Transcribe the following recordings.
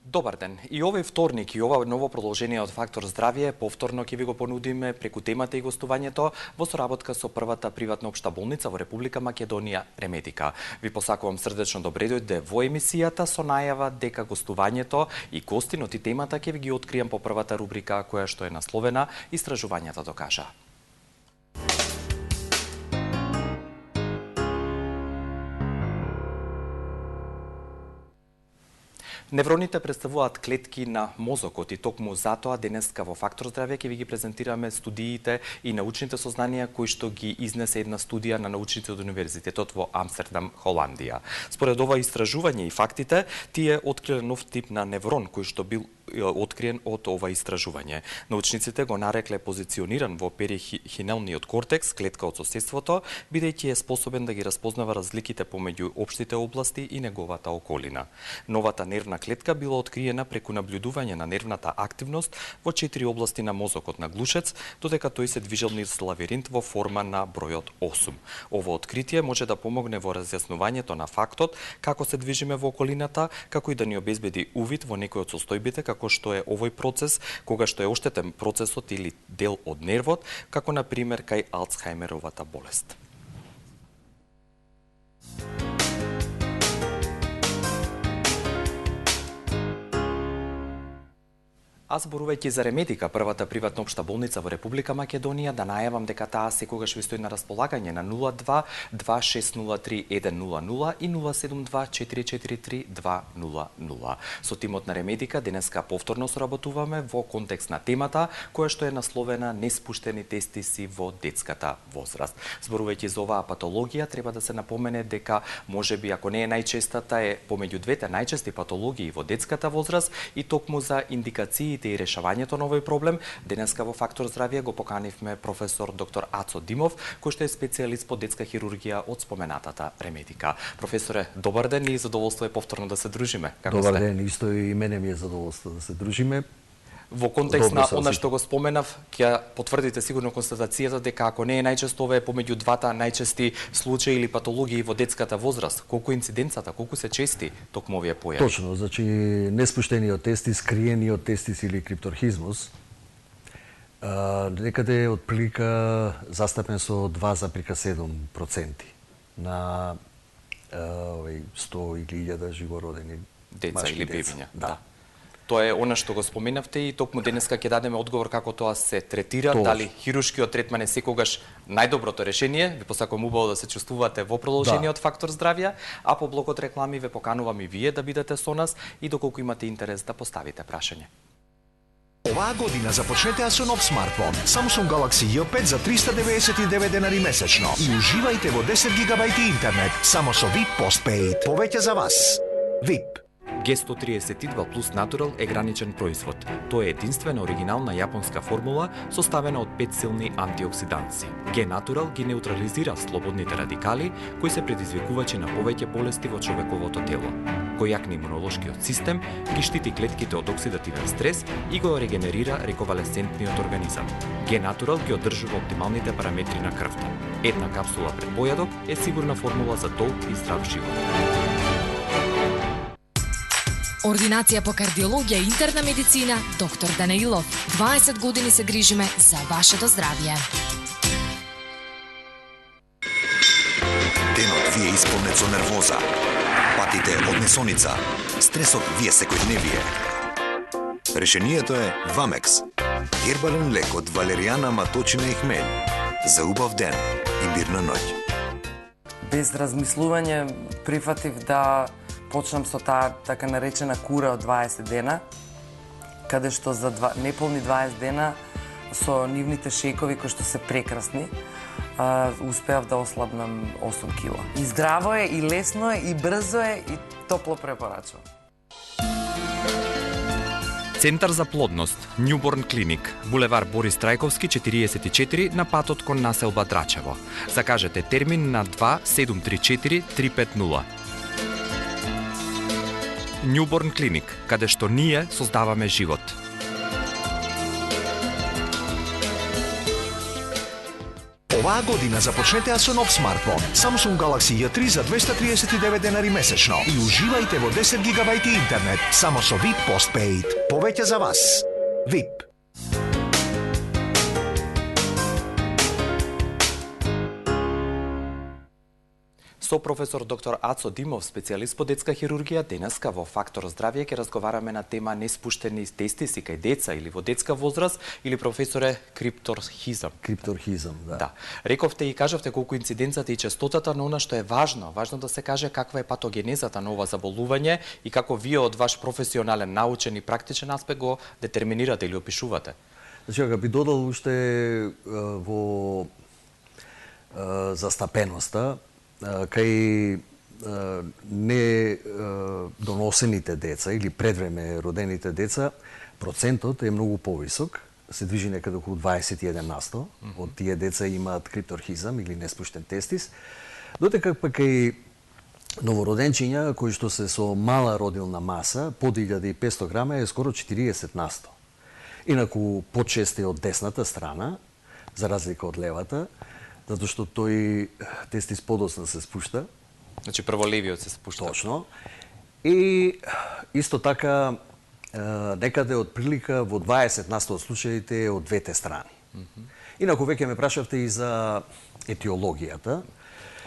Добар ден. И овој вторник и ова ново продолжение од Фактор здравје повторно ќе ви го понудиме преку темата и гостувањето во соработка со првата приватна општа болница во Република Македонија, Ремедика. Ви посакувам срдечно добре дојде во емисијата со најава дека гостувањето и гостинот и темата ќе ви ги откријам по првата рубрика која што е насловена Истражувањата докажа. Невроните представуваат клетки на мозокот и токму затоа денеска во Фактор здравје ќе ви ги презентираме студиите и научните сознанија кои што ги изнесе една студија на научници од Универзитетот во Амстердам, Холандија. Според ова истражување и фактите, тие откриле нов тип на неврон кој што бил откриен од ова истражување. Научниците го нарекле позициониран во перихинелниот кортекс, клетка од соседството, бидејќи е способен да ги распознава разликите помеѓу општите области и неговата околина. Новата нервна клетка била откриена преку наблюдување на нервната активност во 4 области на мозокот на глушец, додека тој се движел низ лавиринт во форма на бројот 8. Ово откритие може да помогне во разјаснувањето на фактот како се движиме во околината, како и да ни обезбеди увид во некои од состојбите како што е овој процес, кога што е оштетен процесот или дел од нервот, како на пример кај Алцхајмеровата болест. А зборувајќи за Ремедика, првата приватна општа болница во Република Македонија, да најавам дека таа секогаш ви стои на располагање на 02-2603-100 и 072-443-200. Со тимот на Ремедика денеска повторно соработуваме во контекст на темата која што е насловена неспуштени тестиси во детската возраст. Зборувајќи за оваа патологија, треба да се напомене дека можеби ако не е најчестата е помеѓу двете најчести патологии во детската возраст и токму за индикации и решавањето на овој проблем, денеска во Фактор здравје го поканивме професор доктор Ацо Димов, кој што е специјалист по детска хирургија од споменатата Ремедика. Професоре, добар ден и задоволство е повторно да се дружиме. Како добар сте? ден, исто и мене ми е задоволство да се дружиме. Во контекст на она што го споменав, ќе потврдите сигурно констатацијата дека ако не е најчесто, ова е помеѓу двата најчести случаи или патологии во детската возраст. Колку инциденцата, колку се чести токму овие појави? Точно, значи неспуштениот тестис, скриениот тестис или крипторхизмус, некаде е отприлика застапен со 2,7% на 100 или 1000 живородени деца или бебиња. Да. Тоа е она што го споменавте и токму денеска ќе дадеме одговор како тоа се третира, дали хируршкиот третман е секогаш најдоброто решение. Ви посакувам убаво да се чувствувате во продолжение од Фактор здравје, а по блокот реклами ве поканувам и вие да бидете со нас и доколку имате интерес да поставите прашање. Оваа година започнете со нов смартфон Samsung Galaxy J5 за 399 денари месечно и уживајте во 10 гигабајти интернет само со VIP Postpaid. Повеќе за вас. VIP. G132 Plus Natural е граничен производ. Тоа е единствена оригинална јапонска формула составена од 5 силни антиоксиданци. G-Natural ги неутрализира слободните радикали кои се предизвикувачи на повеќе болести во човековото тело. Кој јакне имунолошкиот систем, ги штити клетките од оксидативен стрес и го регенерира рековалесцентниот организам. G-Natural ги одржува оптималните параметри на крвта. Една капсула пред појадок е сигурна формула за долг и здрав живот. Ординација по кардиологија и интерна медицина, доктор Данаилов. 20 години се грижиме за вашето здравје. Денот ви е исполнет со нервоза, патите од несоница, стресот ви е секојдневие. Решението е Вамекс. Гербален лек од валеријана, маточина и хмелј. За убав ден и мирна ноќ. Без размислување прифатив да почнам со таа така наречена кура од 20 дена, каде што за неполни 20 дена со нивните шејкови кои што се прекрасни, успеав да ослабнам 8 кила. И здраво е, и лесно е, и брзо е, и топло препорачувам. Центар за плодност, Newborn Clinic, булевар Борис Трајковски 44 на патот кон населба Драчево. Закажете термин на 2734 350. Newborn Clinic, каде што ние создаваме живот. Оваа година започнете со нов смартфон Samsung Galaxy J3 за 239 денари месечно и уживајте во 10 гигабајти интернет само со VIP Postpaid. Повеќе за вас. VIP. Со професор доктор Ацо Димов, специјалист по детска хирургија, денеска во Фактор здравје ќе разговараме на тема неспуштени тестиси кај деца или во детска возраст, или професоре крипторхизам. Крипторхизам, да. Да. Рековте и кажавте колку инциденцата и честотата на она што е важно да се каже каква е патогенезата на ова заболување и како вие од ваш професионален, научен и практичен аспект го детерминирате или опишувате. Значи, ако би додал уште во застапеноста, кај не доносените деца или предвреме родените деца, процентот е многу повисок, се движи некаде околу 21% од тие деца имаат крипторхизам или неспуштен тестис, додека пак кај новороденчиња кои што се со мала родилна маса, под 1500 грама е скоро 40%. Инаку почесто е од десната страна, за разлика од левата, затоа што тој тестис подоцна се спушта. Значи прво левиот се спушта. Точно. И исто така некаде од прилика во 20% од случаите од двете страни. Инаку веќе ме прашавте и за етиологијата.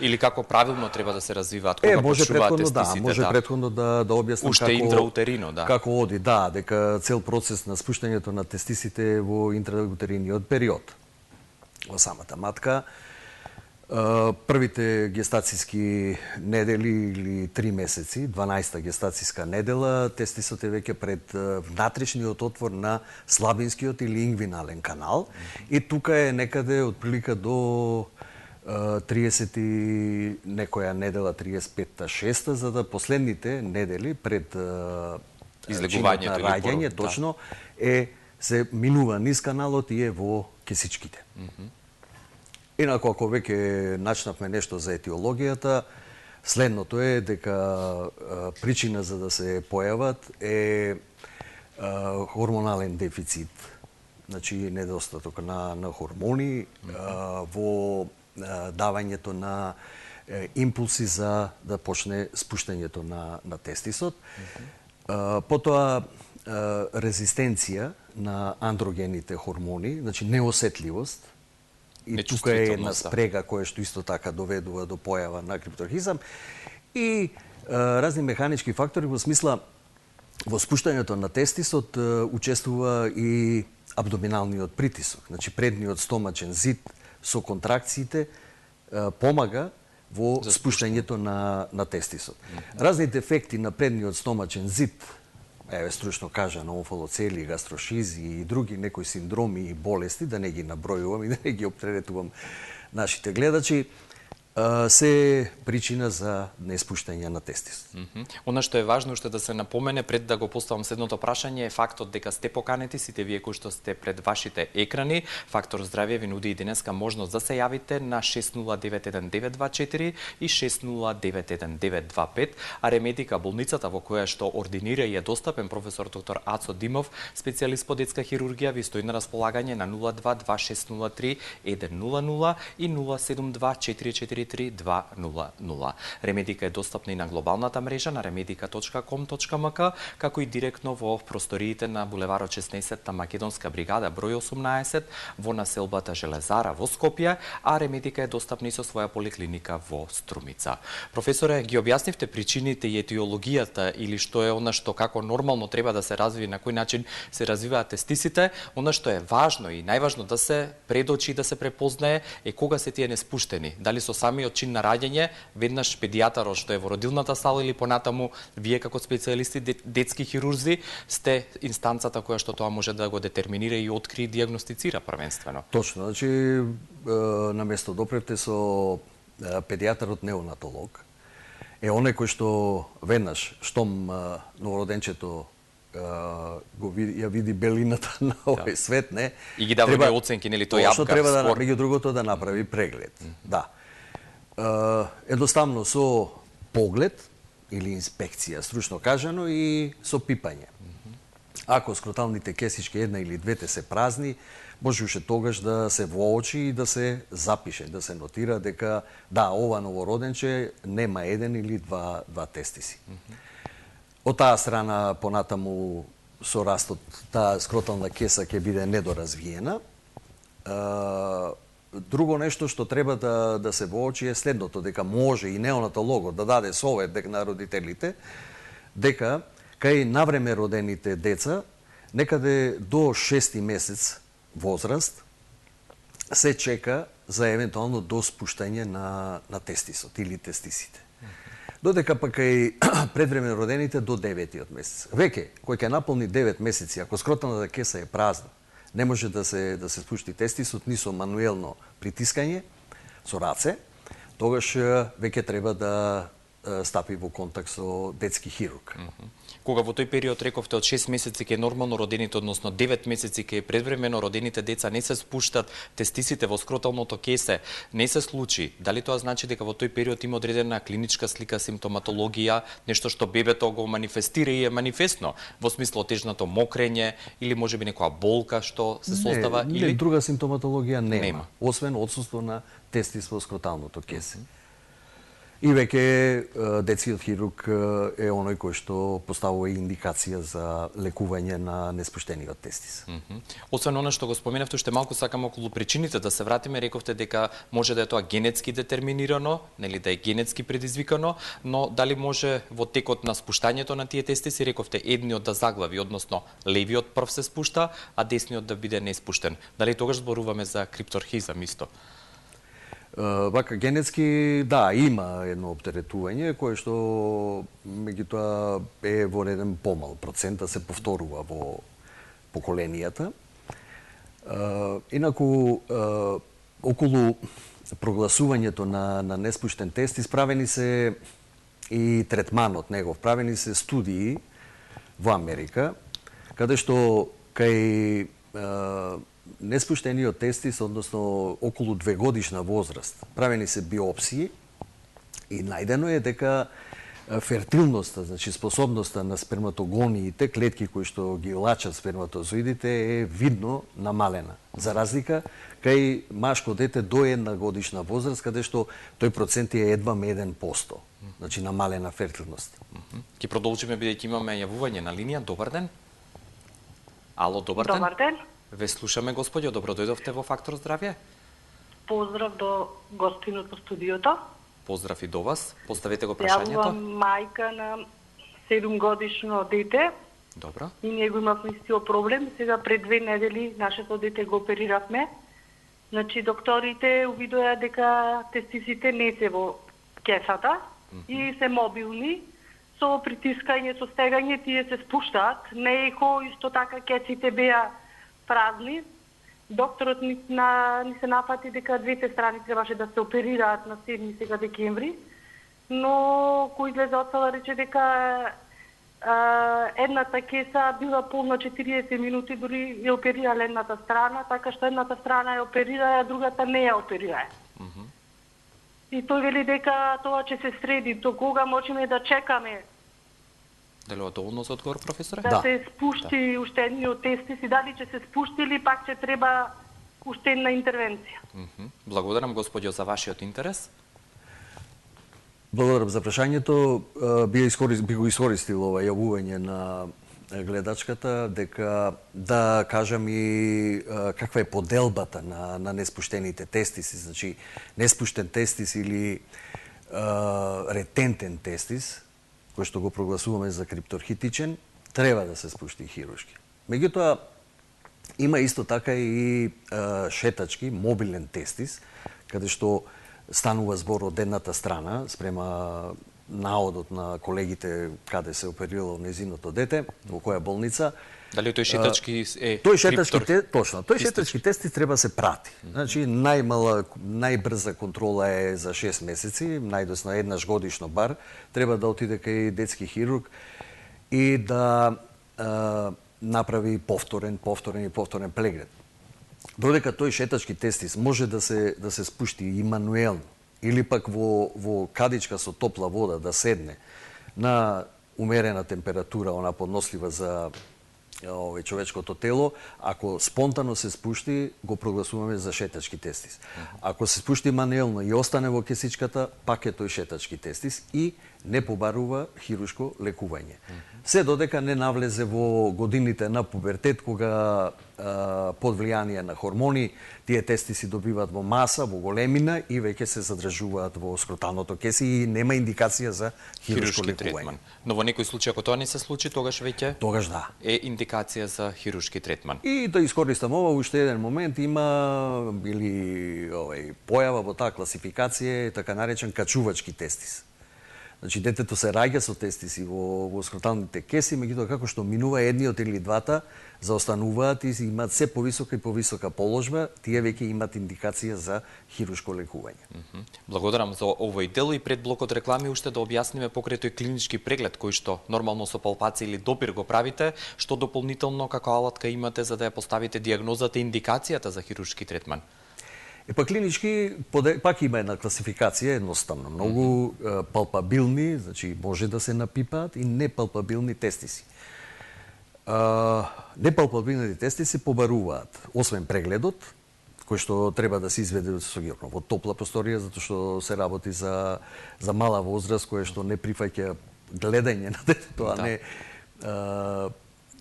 Или како правилно треба да се развиваат кога почнуваат тестисите. Може претходно да објаснам уште интраутерино, да. Како оди, дека цел процес на спуштањето на тестисите е во интраутериниот период. Во самата матка, првите гестацијски недели или 3 месеци, 12-та гестацијска недела, тестисот е веќе пред внатрешниот отвор на слабинскиот или ингвинален канал и тука е некаде од прилика до 30 и некоја недела, 35-та, 6-та, за да последните недели пред излегувањето или раѓање, точно, се минува низ каналот и е во кесичките. Инаку, ако веќе начнавме нешто за етиологијата, следното е дека причина за да се појават е хормонален дефицит, значи недостаток на хормони, во давањето на импулси за да почне спуштањето на тестисот. Потоа резистенција на андрогените хормони, значи неосетливост, и тука е една спрега која што исто така доведува до појава на крипторхизам и разни механички фактори во смисла во спуштањето на тестисот учествува и абдоминалниот притисок, значи предниот стомачен зид со контракциите помага во спуштањето на тестисот. Разни дефекти на предниот стомачен зид, стручно кажано, онфолоцели, гастрошизи и други некои синдроми и болести, да не ги набројувам и да не ги оптеретувам нашите гледачи, се причина за неспуштање на тестис. Она што е важно уште да се напомене пред да го поставам следното прашање е фактот дека сте поканети сите вие кои што сте пред вашите екрани. Фактор здравје ви нуди и денеска можност да се јавите на 6091-924 и 6091-925, а Ремедика, болницата во која што ординира и е достапен професор доктор Ацо Димов, специјалист по детска хирургија, ви стои на располагање на 022603 100 и 072 44200. Ремедика е достапна и на глобалната мрежа на remedica.com.mk, како и директно во просториите на булеварот 16 Македонска бригада број 18 во населбата Железара во Скопје, а Ремедика е достапна и со своја поликлиника во Струмица. Професоре, ги објаснивте причините и етиологијата или што е она што како нормално треба да се развие, на кој начин се развиваат тестисите. Она што е важно и најважно да се предочи, да се препознае е кога се тие неспуштени. Дали со самиот чин на раѓање, веднаш педијатарот што е во родилната сала или понатаму вие како специјалисти детски хирурзи сте инстанцата која што тоа може да го детерминира и откри и дијагностицира првенствено. Точно, значи на место допревте со педијатарот неонатолог е оној кој што веднаш штом новороденчето ја види белината на овој свет, не? И ги дава оценки, нели тој јапка, треба да меѓу другото да направи преглед. Да. Едноставно со поглед или инспекција, стручно кажано, и со пипање. Ако скроталните кесички една или двете се празни, може уште тогаш да се воочи и да се запише, да се нотира дека да, ова новороденче нема еден или два тестиси. Од таа страна понатаму со растот таа скротална кеса ќе биде недоразвиена. Друго нешто што треба да се воочи е следното, дека може и неонатологот да даде совет на родителите, дека кај навреме родените деца, некаде до 6 месец возраст, се чека за евентуално до спуштање на тестисот или тестисите. Додека пак кај предвремено родените до 9-тиот месец. Веќе, кој ќе наполни 9 месеци, ако скроталната кеса е празна, не може да се спушти тестисот ни со мануелно притискање, со раце, тогаш веќе треба да стапи во контакт со детски хирург. Кога во тој период рековте од 6 месеци ке нормално родените, односно 9 месеци ке предвремено родените деца не се спуштат тестисите во скроталното кесе, не се случи, дали тоа значи дека во тој период има одредена клиничка слика, симптоматологија, нешто што бебето го манифестира и е манифестно, во смисло тежното мокрење или можеби некоја болка што се создава или друга симптоматологија нема, освен отсуство на тестис во скроталното кесе. И веќе детскиот хирург е оној кој што поставува индикација за лекување на неспуштениот тестис. Освен она што го споменавте, уште малку сакам околу причините да се вратиме, рековте дека може да е тоа генетски детерминирано, нели да е генетски предизвикано, но дали може во текот на спуштањето на тие тестиси, рековте едниот да заглави, односно левиот прв се спушта, а десниот да биде неспуштен. Дали тогаш зборуваме за крипторхизам исто? Вака генетски, да, има едно оптеретување кое што меѓутоа е во еден помал процент, да се повторува во поколенијата. Инаку околу прогласувањето на неспуштен тест исправени се и третманот негов, правени се студии во Америка, каде што кај неспуштениот тестис, односно околу 2 годишна возраст, правени се биопсии и најдено е дека фертилноста, значи способноста на сперматогониите, клетки кои што ги лачат сперматозоидите, е видно намалена. За разлика кај машко дете до 1 годишна возраст, каде што тој процент е едва 1%, значи намалена фертилност. Ќе продолжиме бидејќи имаме јавување на линија. Добар ден. Ало, добар ден. Добар ден. Ве слушаме, господјо, добро дојдовте во Фактор здравје. Поздрав до гостинот во студиото. Поздрав и до вас. Поставете го прашањето. Јавувам мајка на 7 годишно дете. Добро. И ние го имавме истиот проблем. Сега пред 2 недели нашето дете го опериравме. Значи докторите увидоа дека тестисите не се во кесата и се мобилни. Со притискање, со стегање тие се спуштаат. Не е исто така кесите беа празни. Докторот ни се нафати дека двете страни требаше да се оперираат на 7 сега декември, но кој излезе од сала рече дека едната кеса била полна 40 минути, дури ја оперирала едната страна, така што едната страна ја оперира, а другата не ја оперира. И тој вели дека тоа ќе се среди, до кога можеме да чекаме? Дали е доволно за одговор, професоре? Да се спушти уште едниот тестис и дали ќе се спушти или пак ќе треба уште една интервенција. Благодарам, господјо, за вашиот интерес. Благодарам за прашањето. Би го искористил ова јавување на гледачката, дека да кажам и каква е поделбата на неспуштените тестиси, значи неспуштен тестис или ретентен тестис, кој што го прогласуваме за крипторхитичен, треба да се спушти хируршки. Меѓутоа, има исто така и шетачки, мобилен тестис, каде што станува збор од едната страна, спрема наодот на колегите каде се оперирало незиното дете, во која болница. Дали тој шетачки е тој шетачки тестис треба се прати. Значи најбрза контрола е за 6 месеци, најдосно еднаш годишно бар, треба да отиде кај детски хирург и да направи повторен преглед. Додека тој шетачки тестис може да се спушти и мануелно или пак во кадичка со топла вода да седне на умерена температура, она поднослива за човечкото тело, ако спонтано се спушти, го прогласуваме за шетачки тестис. Ако се спушти мануелно и остане во кесичката, пак е тој шетачки тестис и не побарува хируршко лекување. Се додека не навлезе во годините на пубертет, кога под влијание на хормони, тие тестиси добиваат во маса, во големина и веќе се задржуваат во скроталното кеси и нема индикација за хируршко лекување. Но во некој случај, ако тоа не се случи, тогаш веќе е индикација за хируршки третман. И да искористам ова, уште еден момент има појава во таа класификација, така наречен качувачки тестис. Значи, детето се раѓа со тестиси во скроталните кеси, меѓутоа како што минува едниот или двата, заостануваат и имаат се повисока и повисока положба, тие веќе имаат индикација за хируршко лекување. Благодарам за овој дел и пред блокот реклами уште да објасниме покрај тој клинички преглед кој што нормално со палпација или допир го правите, што дополнително како алатка имате за да ја поставите дијагнозата и индикацијата за хируршки третман. Клинички пак има една класификација едноставно. Многу палпабилни, значи може да се напипаат, и непалпабилни тестиси. Непалпабилните тестиси побаруваат, освен прегледот, кој што треба да се изведе во топла просторија, затоа што се работи за мала возраст, која што не прифаќа гледање на детето, а не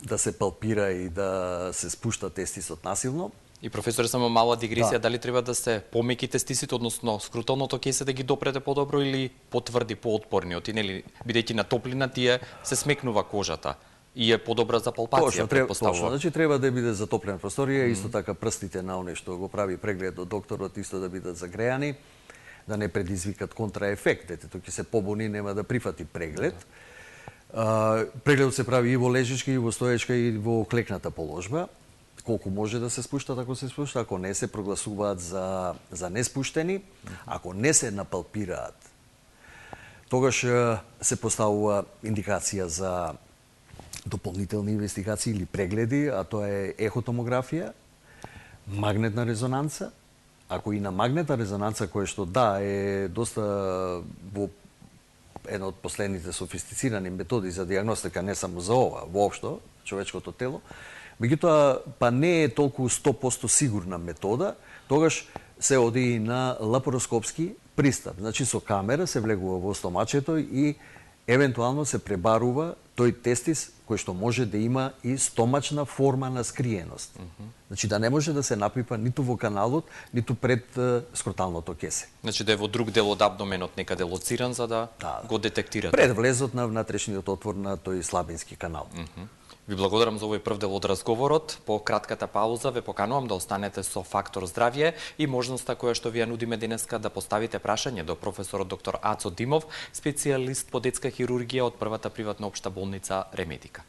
да се палпира и да се спушта тестисот насилно. И професоре, само мала дигресија, дали треба да се помеки тестисите, односно скруталното кесе да ги допрете подобро или потврди, поотпорни, нели, бидејќи на топлина тие се смекнува кожата и е подобра за палпација, предпоставува. Точно, значи треба да биде затоплена просторија, исто така прстите на оној што го прави преглед од докторот исто да бидат загреани, да не предизвикат контраефект, детето ќе се побуни, нема да прифати преглед. Прегледот се прави и во лежичка, и во стоечка, и во клекната положба. Колку може да се спушта, ако се спушта, ако не се прогласуваат за неспуштени, ако не се напалпираат, тогаш се поставува индикација за дополнителни инвестигации или прегледи, а тоа е ехотомографија, магнетна резонанца. Ако и на магнетна резонанца, која што е доста во една од последните софистицирани методи за дијагностика, не само за ова, воопшто, човечкото тело, меѓутоа, па не е толку 100% сигурна метода, тогаш се оди и на лапароскопски пристап. Значи, со камера се влегува во стомачето и евентуално се пребарува тој тестис кој што може да има и стомачна форма на скриеност. Значи, да не може да се напипа ниту во каналот, ниту пред скроталното кесе. Значи, да е во друг дел од абдоменот некаде лоциран за да го детектирате. Пред влезот на внатрешниот отвор на тој слабински канал. Ви благодарам за овој прв дел од разговорот. По кратката пауза ве поканувам да останете со Фактор здравје и можноста која што ви ја нудиме денеска да поставите прашање до професорот доктор Ацо Димов, специјалист по детска хирургија од првата приватна општа болница Ремедика.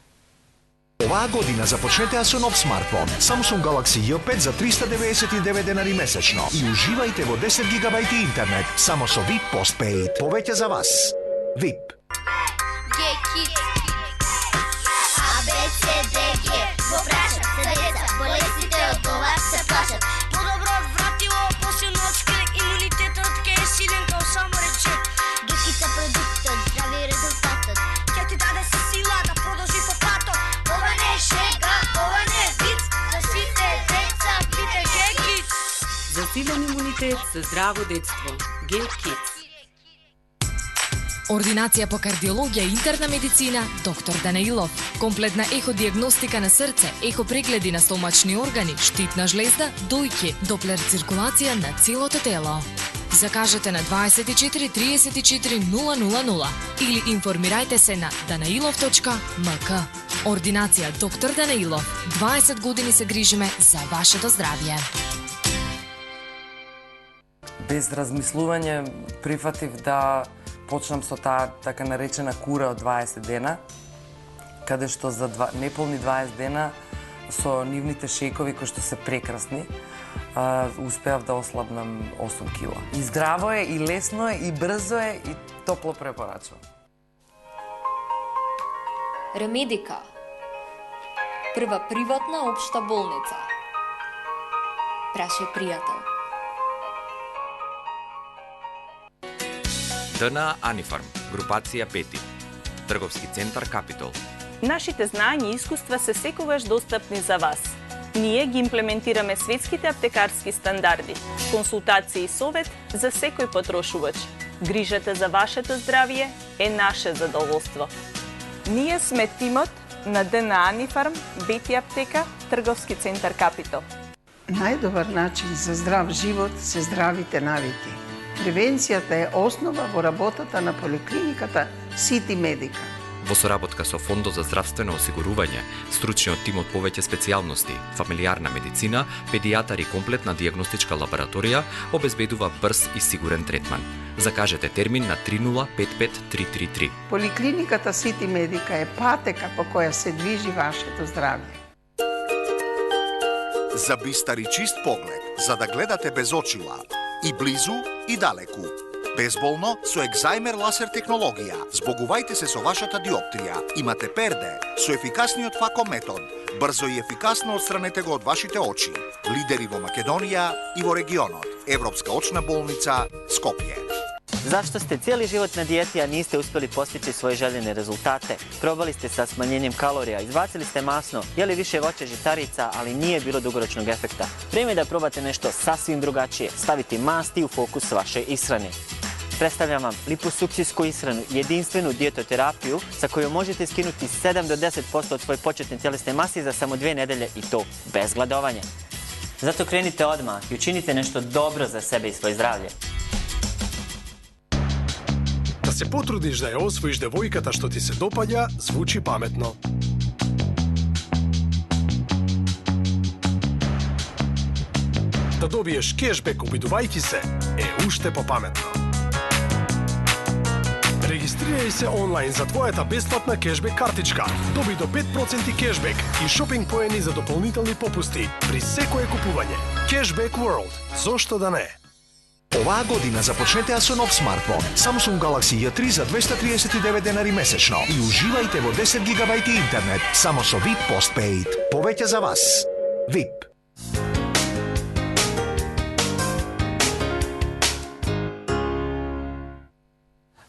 Оваа година започнете со нов смартфон Samsung Galaxy J5 за 399 денари месечно и уживајте во 10 гигабајти интернет само со VIP Postpaid. Повеќе за вас. VIP. Во прашат се деца, болестите од глава се плашат. Подобро вратило, посилно од шкрек, имунитетот ке е силен као само речек. Гекица продуктот, здрави резултатот, ќе ти даде сила да продолжи по патот. Ова не е шега, ова не е виц, за сите деца пите Гекиц. За силен имунитет, за здраво детство. Гекиц. Ординација по кардиологија и интерна медицина, доктор Данаилов. Комплетна еходиагностика на срце, ехопрегледи на стомачни органи, штитна жлезда, дојки, доплер циркулација на целото тело. Закажете на 24 34 000 или информирајте се на danailov.mk. Ординација доктор Данаилов. 20 години се грижиме за вашето здравје. Без размислување прифатив да почнам со таа така наречена кура од 20 дена, каде што за неполни 20 дена со нивните шејкови кои што се прекрасни, успеав да ослабнам 8 кила. И здраво е, и лесно е, и брзо е, и топло препорачувам. Ремедика. Прва приватна општа болница. Прашај пријател. ДНА Анифарм, групација Пети, Трговски центар Капитол, Нашите знања и искуства се секогаш достапни за вас. Ние ги имплементираме светските аптекарски стандарди, консултации и совет за секој потрошувач. Грижата за вашето здравје е наше задоволство. Ние сме тимот на ДНА Анифарм, Бети аптека, трговски центар Капитал. Најдобар начин за здрав живот се здравите навики. Превенцијата е основа во работата на поликлиниката Сити Медика. Во соработка со Фондот за здравствено осигурување, стручниот тим од повеќе специјалности, фамилијарна медицина, педијатар и комплетна дијагностичка лабораторија обезбедува брз и сигурен третман. Закажете термин на 3055333. Поликлиниката Сити Медика е патека по која се движи вашето здравје. За бистар и чист поглед, за да гледате без очила, и близу и далеку. Безболно со Екзајмер ласер технологија. Збогувајте се со вашата диоптрија. Имате перде со ефикасниот фако метод. Брзо и ефикасно отстранете го од вашите очи. Лидери во Македонија и во регионот. Европска очна болница Скопје. Zašto ste cijeli život na dijeti, a niste uspjeli postići svoje željene rezultate? Probali ste sa smanjenjem kalorija, izbacili ste masno, jeli više voća, žitarica, ali nije bilo dugoročnog efekta. Vrijeme je da probate nešto sasvim drugačije, staviti masti u fokus vaše ishrane. Predstavljam vam liposukcijsku ishranu, jedinstvenu dijetoterapiju sa kojom možete skinuti 7 do 10% od svoje početne tjelesne mase za samo 2 nedelje i to bez gladovanja. Zato krenite odmah i učinite nešto dobro za sebe i svoje zdravlje. Да се потрудиш да ја освоиш девојката што ти се допаѓа, звучи паметно. Да добиеш кешбек обидувајќи се, е уште попаметно. Регистрирај се онлайн за твојата бесплатна кешбек картичка. Доби до 5% кешбек и шопинг поени за дополнителни попусти при секое купување. Cashback World. Зошто да не? Оваа година започнете со нов смартфон Samsung Galaxy J3 за 239 денари месечно и уживајте во 10 гигабајти интернет само со VIP Postpaid. Повеќе за вас. VIP.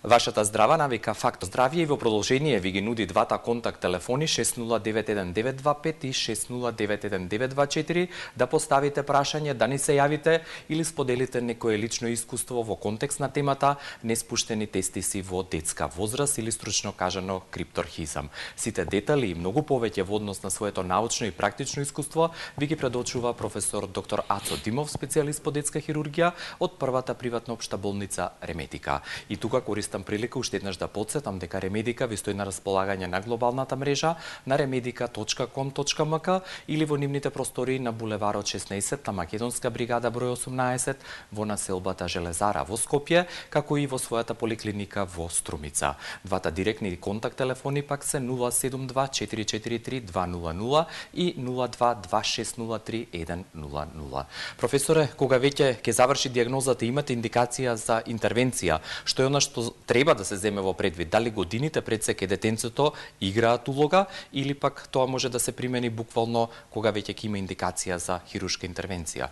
Вашата здрава навика Фактор здравје и во продолжение ви ги нуди двата контакт телефони 6091-925 и 6091-924 да поставите прашање, да ни се јавите или споделите некое лично искуство во контекст на темата неспуштени тестиси во детска возраст или стручно кажано крипторхизам. Сите детали и многу повеќе во однос на своето научно и практично искуство ви ги предочува професор доктор Ацо Димов, специјалист по детска хирургија од првата приватна општа болница Ремедика. И тука користам прилика уште еднаш да потсетам дека Ремедика ви стои на располагање на глобалната мрежа на remedica.com.mk или во нивните простори на булеварот 16 на Македонска бригада број 18 во населбата Железара во Скопје, како и во својата поликлиника во Струмица. Двата директни контакт телефони пак се 072 443 200 и 02 2603 100. Професоре, кога веќе ќе заврши дијагнозата, имате индикација за интервенција, што е она што треба да се земе во предвид? Дали годините пред се ке детенцето играат улога или пак тоа може да се примени буквално кога веќе ќе има индикација за хируршка интервенција?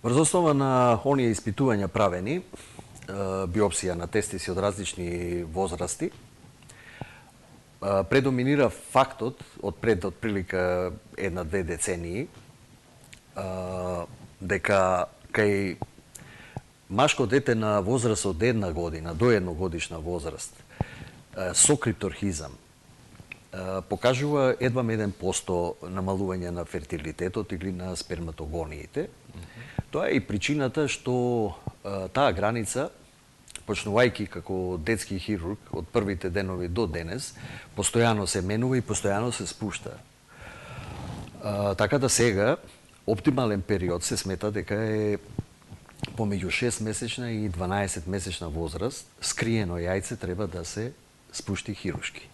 Врз основа на оние испитувања правени, биопсија на тестиси од различни возрасти, предоминира фактот од пред отприлика 1-2 децении дека кај машко дете на возраст од 1 година до 1 годишна возраст со крипторхизам покажува едва 1% намалување на фертилитетот или на сперматогониите. Тоа е и причината што таа граница, почнувајќи како детски хирург од првите денови до денес, постојано се менува и постојано се спушта. Така да сега, оптимален период се смета дека е помеѓу 6-месечна и 12-месечна возраст, скриено јајце треба да се спушти хируршки.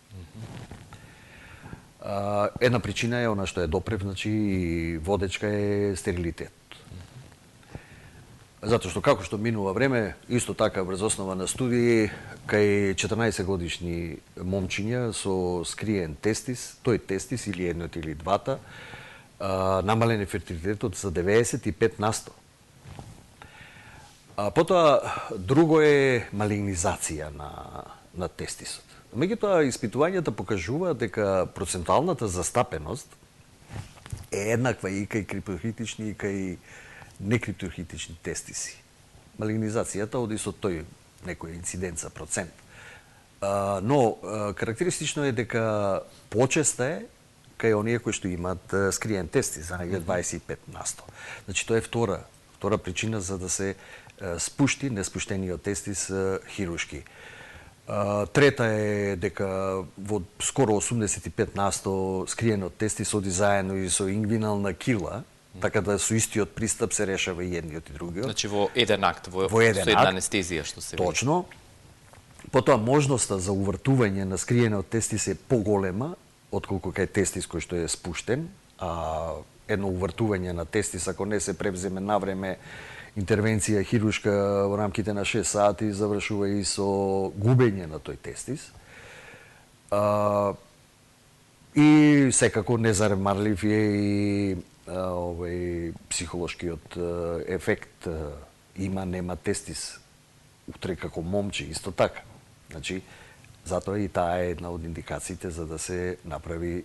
Една причина е она што е допрев, значи и водечка е стерилитет. Затоа што како што минува време, исто така врз основа на студии, кај 14 годишни момчиња со скриен тестис, тој тестис или едното или двата, намален е фертилитетот за 95%. Потоа, друго е малигнизација на тестисот. Меѓутоа, испитувањата покажуваат дека процентуалната застапеност е еднаква и кај криптохитични и кај некриптохитични тестиси. Малигнизацијата оди со тој некој инциденца процент. Но карактеристично е дека почеста е кај оние кои што имаат скриен тестис, за нега 25%. Значи тоа е втора причина за да се спушти неспуштениот тестис хируршки. Трета е дека во скоро 85% скриенот тестис оди заедно и со ингвинална кила, така да со истиот пристап се решава и едниот и другиот. Значи во еден акт, со еден една акт, анестезија што се точно. Потоа можноста за увртување на скриенот тестис е поголема отколку кај тестис кој што е спуштен, а едно увртување на тестис ако не се превземе навреме интервенција хируршка во рамките на 6 сати завршува и со губење на тој тестис. И секако незаремарлив е и психолошкиот ефект. Нема тестис утре како момче, исто така. Значи, затоа и таа е една од индикациите за да се направи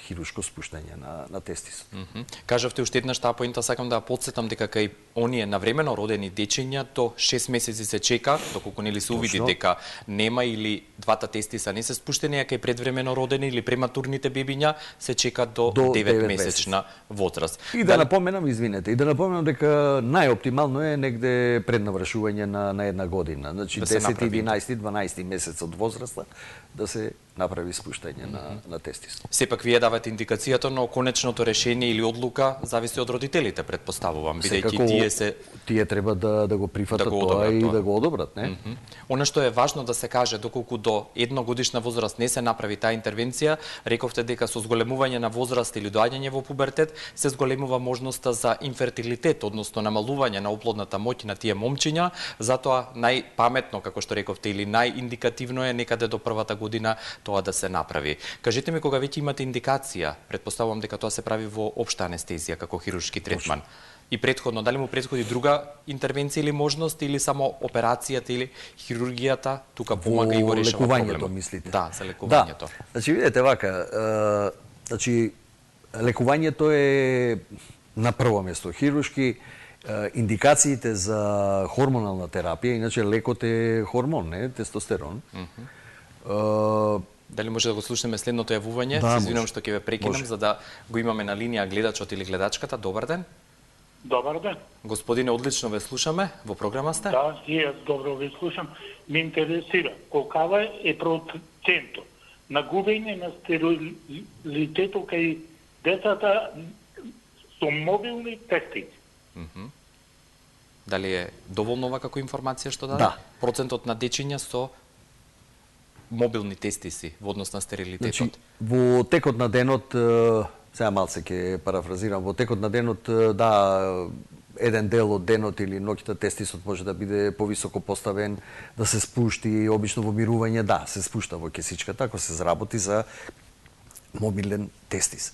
хируршко спуштање на тестисот. Кажавте уште еднаш таа поинта, сакам да подсетам дека кај оние навремено родени дечиња до 6 месеци се чека, доколку нели се увиди дека нема или двата тестиса не се спуштени, а кај предвремено родени или прематурните бебиња се чека до 9 месечна возраст. И да напоменам, извинете, дека најоптимално е негде пред навршување на една година. Значи 10, 11, 12 месец од возраста да се направи спуштање на тестис. Сепак вие давате индикацијата, но конечното решение или одлука зависи од родителите, предпоставувам, бидејќи тие треба да го прифатат тоа и да го одобрат, не? Она што е важно да се каже, доколку до едногодишна возраст не се направи таа интервенција, рековте дека со зголемување на возраст или доаѓање во пубертет се зголемува можноста за инфертилитет, односно намалување на оплодната моќ на тие момчиња, затоа најпаметно, како што рековте, или најиндикативно е некаде до првата година тоа да се направи. Кажете ми, кога веќе имате индикација, предпоставувам дека тоа се прави во општа анестезија како хируршки третман. И претходно, дали му претходи друга интервенција или можност, или само операцијата или хирургијата тука помага и го решава проблемот? Лекувањето, мислите? Да, за лекувањето. Да. Значи, видете вака, лекувањето е на прво место. Хируршки индикациите за хормонална терапија, иначе лекот е хормон, не? Тестостерон. Дали може да го слушнеме следното јавување? Да, се извинувам што ќе ве прекинам, за да го имаме на линија гледачот или гледачката. Добар ден. Добар ден. Господине, одлично ве слушаме. Во програма сте? Да, и јас добро ве слушам. Ме интересира колкава е процентот на губење на стерилитетот кај децата со мобилни тестици. Дали е доволно ова како информација што даде? Да. Процентот на дечиња со мобилни тестиси во однос на стерилитетот. Значи, во текот на денот, сега малце ќе парафразирам, во текот на денот, да, еден дел од денот или ноќта тестисот може да биде повисоко поставен, да се спушти, обично во мирување, да, се спушта во кесичката, ако се заработи за мобилен тестис.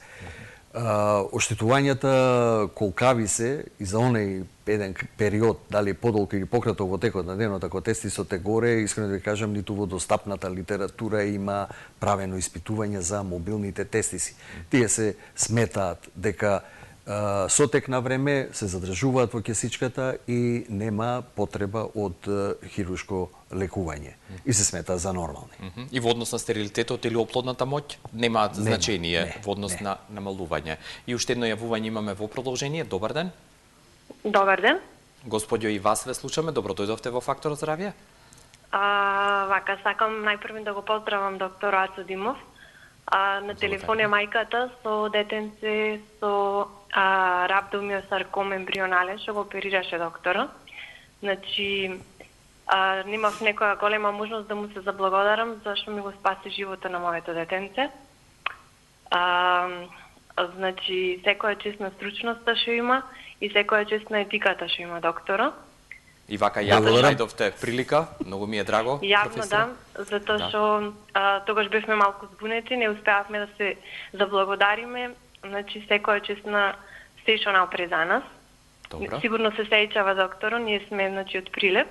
Оштетувањата колкави се и за онај еден период, дали подолго или пократок во текот на денот, ако тестисот е горе, искрено да ви кажам, ниту во достапната литература има правено испитување за мобилните тестиси. Тие се сметаат дека со тек на време се задржуваат во кесичката и нема потреба од хируршко лекување и се смета за нормални. И во однос на стерилитетот или оплодната моќ немаат значење во однос на намалување. И уште едно јавување имаме во продолжение. Добар ден. Добар ден. Господјо, и вас ве слушаме. Добро дојдовте во Фактор здравје. Вака, сакам најпрво да го поздравам доктор Ацо Димов. На телефон е мајката со детенце со рhabdomyosarkom ембрионален, што го оперираше доктора. Значи, немав некоја голема можност да му се заблагодарам зашто ми го спаси живота на моето детенце. Значи, секоја чест на стручноста што има и секоја чест на етиката што има доктора. И вака јавно најдовте прилика, многу ми е драго. Јавно да, затоа што тогаш бевме малку збунети, не успеавме да се заблагодариме. Значи, секоја чест на се што направи за нас. Добро. Сигурно се сеќава докторот, ние сме од Прилеп.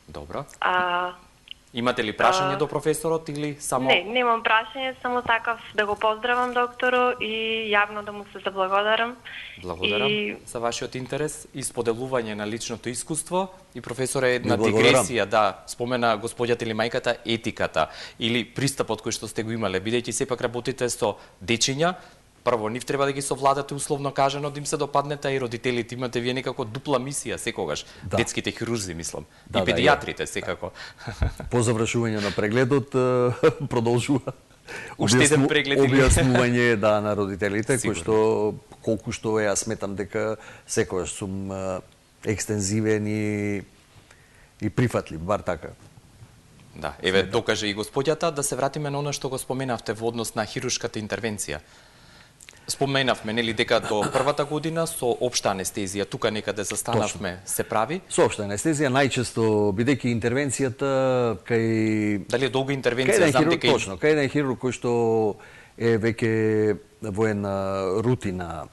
Добро. Имате ли прашање до професорот или само... Не, немам прашање, само сакав да го поздравам докторо и јавно да му се заблагодарам. Благодарам за вашиот интерес и споделување на личното искуство. И професор е една дигресија, да, спомена господјата или мајката етиката или пристапот кој што сте го имале, бидејќи сепак работите со дечиња. Прво, нив треба да ги совладате условно кажано, да им се допаднете, и родителите имате вие некако дупла мисија секогаш. Да. Детските хирурзи, мислам. Да, и педиатрите, секако. По завршување на прегледот продолжува уште еден преглед објаснување на родителите, кој што колку што јас сметам дека секогаш сум екстензивен и прифатлив, бар така. Да, еве докаже и господјата. Да се вратиме на оно што го споменавте во однос на хируршката интервенција. Споменавме, нели, дека до првата година со општа анестезија, тука некаде застанавме, се прави? Со општа анестезија најчесто, бидејќи интервенцијата кај... Дали е долга интервенција? Точно, кај еден хирург кој што е веќе во една рутина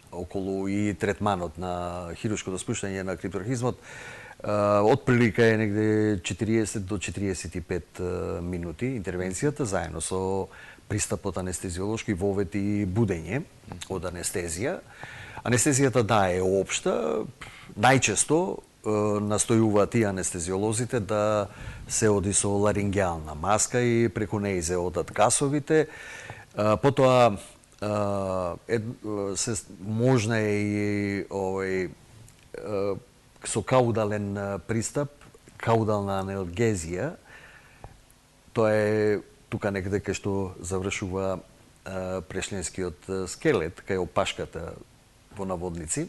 околу и третманот на хируршкото спуштање на крипторхизмот, отприлика е негде 40 до 45 минути интервенцијата, заедно со пристапот анестезиолошки вовед и будење од анестезија. Анестезијата е општа. Најчесто настојуваат тие анестезиолозите да се оди со ларингеална маска и преку неј се одат гасовите. Потоа се можна и со каудален пристап, каудална аналгезија. Тоа е тука некаде кај што завршува прешленскиот скелет, кај опашката во наводници.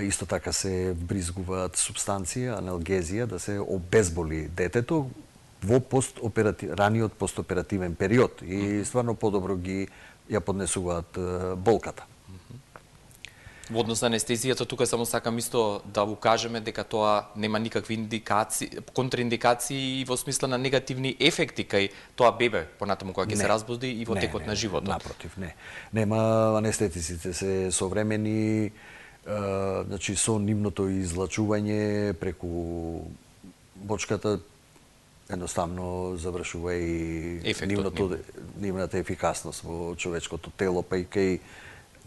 Исто така се бризгуваат субстанција, аналгезија, да се обезболи детето во раниот постоперативен период. И стварно подобро ја поднесуваат болката. Во однос на анестезијата, тука само сакам исто да укажеме дека тоа нема никакви контраиндикации и во смисла на негативни ефекти кај тоа бебе, понатаму кога ќе се разбуди и во текот на животот. Напротив, не. Нема, анестетиците се современи, значи со нивното излачување преку бочката едноставно завршува и нивната ефикасност во човечкото тело, па и кај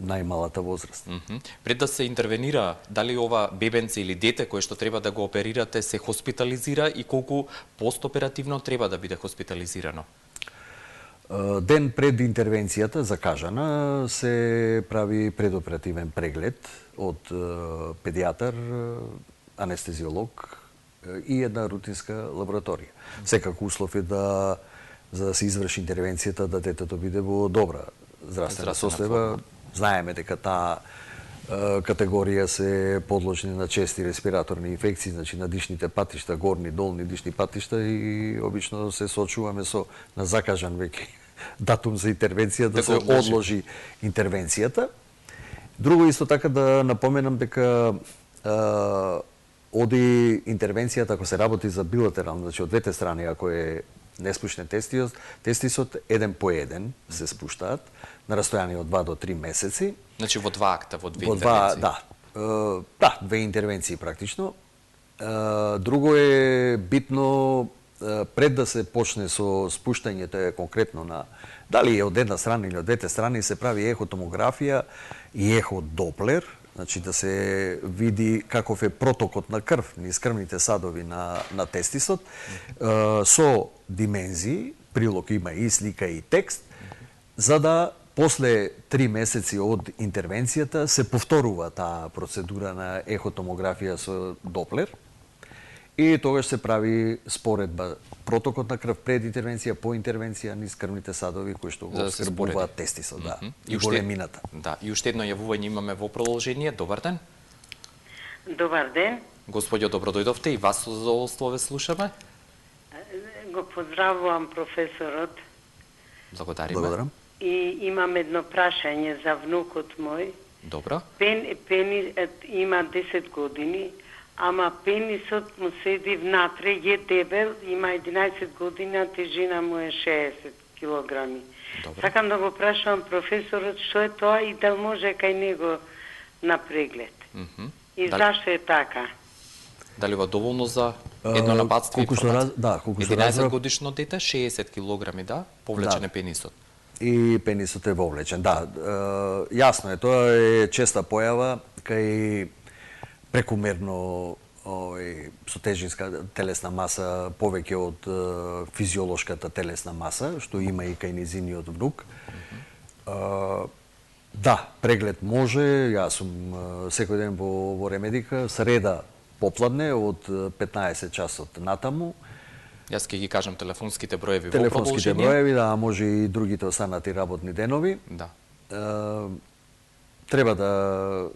најмалата возраст. Пред да се интервенира, дали ова бебенце или дете кое што треба да го оперирате се хоспитализира и колку постоперативно треба да биде хоспитализирано? Ден пред интервенцијата закажана се прави предоперативен преглед од педијатар, анестезиолог и една рутинска лабораторија. Секако услов е за да се изврши интервенцијата да детето биде во добра здравствена состојба. Знаеме дека таа категорија се подложни на чести респираторни инфекции, значи на дишните патишта, горни, долни дишни патишта, и обично се соочуваме на закажан веќе датум за интервенција, да се одложи интервенцијата. Друго исто така да напоменам дека оди интервенцијата, ако се работи за билатерално, значи од двете страни, ако е неспуштен тестисот, еден по еден се спуштаат на растојание од 2 до 3 месеци. Значи во два акта, во две интервенции. Да, две интервенции практично. Друго е битно, пред да се почне со спуштањето конкретно на дали е од една страна или од двете страни, се прави ехотомографија и еходоплер, значи да се види каков е протокот на крв низ крвните садови на тестисот, со димензии, прилог има и слика и текст, за да после 3 месеци од интервенцијата се повторува таа процедура на ехотомографија со доплер и тогаш се прави споредба протокот на крв пред интервенција, по интервенција низ крвните садови кои што го скрбуваат тестисот, и големината. Да, и уште едно јавување имаме во продолжение. Добар ден. Добар ден. Господјо, добро дојдовте, и вас со задоволство ве слушаме. Го поздравувам професорот. Благодарам. И имам едно прашање за внукот мој. Добро. Пени има 10 години, ама пенисот му седи внатре, е дебел, има 11 година, тежина му е 60 килограми. Сакам да го прашувам професорот што е тоа и дали може кај него на преглед. И зашто е така? Дали ова доволно за едно нападство и информација? Колку што 11 годишно дете, 60 килограми, повлечен е пенисот. И пенисот е вовлечен, да. Јасно е, тоа е честа појава кај прекумерно со тежинска телесна маса повеќе од физиолошката телесна маса, што има и кај низиниот внук. Да, преглед може, јас сум секој ден во Ремедика, среда попладне од 15 часот натаму. Јас ќе ги кажам телефонските броеви во Телефонските броеви, да, може и другите останати работни денови. Да. Треба да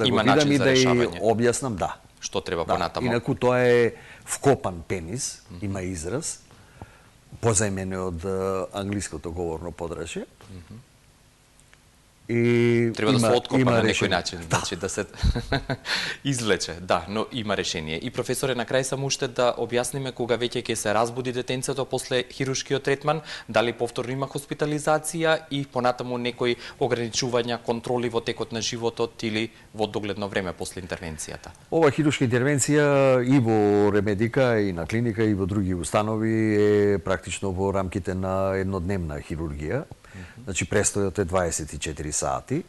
го видам и да ја објаснам, да. Што треба понатаму? Инаку тоа е вкопан пенис, има израз, позајмен од англиското говорно подрачје. И треба да се откопа на некој начин, значи да се извлече. Да, но има решение. И професоре, на крај само уште да објасниме кога веќе ќе се разбуди детенцето после хируршкиот третман, дали повторно има хоспитализација и понатаму некои ограничувања, контроли во текот на животот или во догледно време после интервенцијата. Ова хируршка интервенција и во Ремедика, и на клиника, и во други установи е практично во рамките на еднодневна хирургија. Значи, престојот е 24 сати.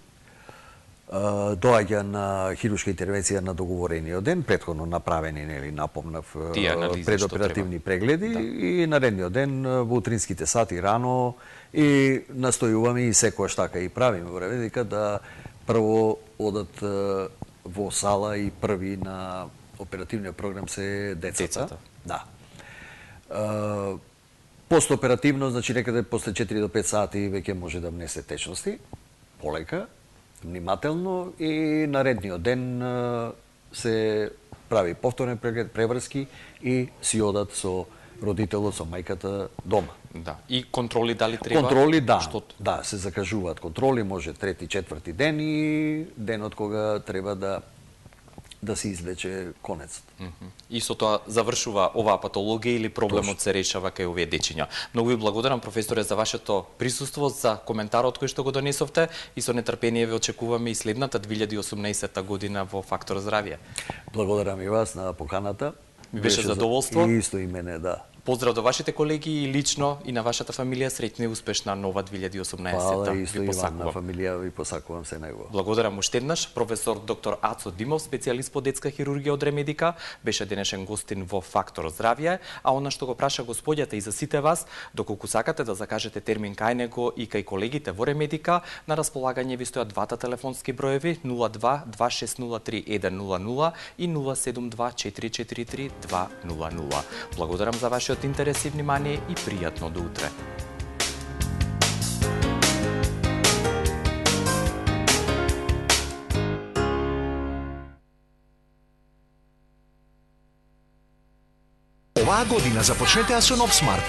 Доаѓа на хируршка интервенција на договорениот ден, претходно направени, напомнав, предоперативни прегледи, да. И наредниот ден во утринските сати рано и настојуваме и секојаш така и правиме во Ремедика да прво одат во сала и први на оперативниот програм се децата. Да. Постоперативно, значи некаде после 4 до 5 сати веќе може да внесе течности, полека, внимателно и наредниот ден се прави повторен преглед, преврски и си одат со родителот, со мајката дома. Да. И контроли дали треба? Контроли, да. Да, се закажуваат контроли, може трети, четврти ден и денот кога треба да се извлече конецот. И со тоа завршува оваа патологија или проблемот се решава кај овие дечиња. Многу ви благодарам, професоре, за вашето присуство, за коментарот кој што го донесовте и со нетрпение ве очекуваме и следната 2018 година во Фактор здравје. Благодарам и вас на поканата. Ми беше задоволство. И исто и мене, да. Поздрав до вашите колеги и лично и на вашата фамилија, среќна и успешна нова 2018. Фала, исто и вам на фамилија, ви посакувам се најубаво. Благодарам уште еднаш. Професор доктор Ацо Димов, специјалист по детска хирургија од Ремедика, беше денешен гостин во Фактор здравје, а она што го праша господјата и за сите вас, доколку сакате да закажете термин кај него и кај колегите во Ремедика, на располагање ви стојат двата телефонски броеви 02 2603 100 и 072 443 200. Благодарам за вашиот интерес и внимание и пријатно до утре. Оваа година започнете со нов смарт